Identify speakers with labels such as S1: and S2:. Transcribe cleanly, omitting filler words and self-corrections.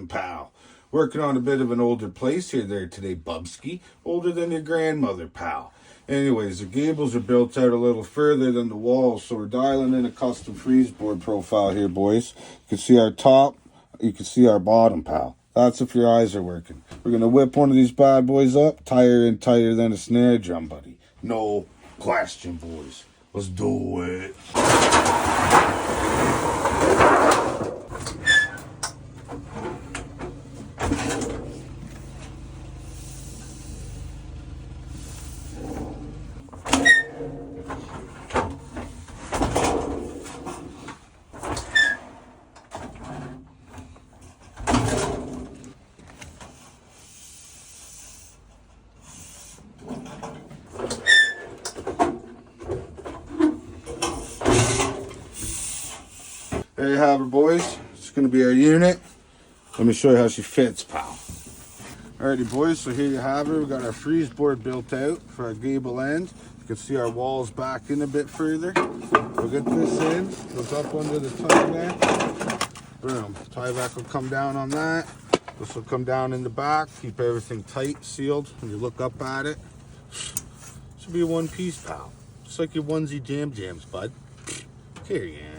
S1: bottom, pal. Working on a bit of an older place here there today, Bubsky. Older than your grandmother, pal. Anyways, the gables are built out a little further than the walls, so we're dialing in a custom freeze board profile here, boys. You can see our top, you can see our bottom, pal. That's if your eyes are working. We're going to whip one of these bad boys up, tie her in tighter than a snare drum, buddy. No question, boys. Let's do it. There you have her, boys. It's going to be our unit. Let me show you how she fits, pal. Alrighty, boys, so here you have her. We got our freeze board built out for our gable end. You can see our walls back in a bit further. We'll get this in. Goes up under the tie back. Boom. Tie back will come down on that. This will come down in the back. Keep everything tight, sealed. When you look up at it, this will be a one-piece, pal. Just like your onesie jams, bud. Here you go.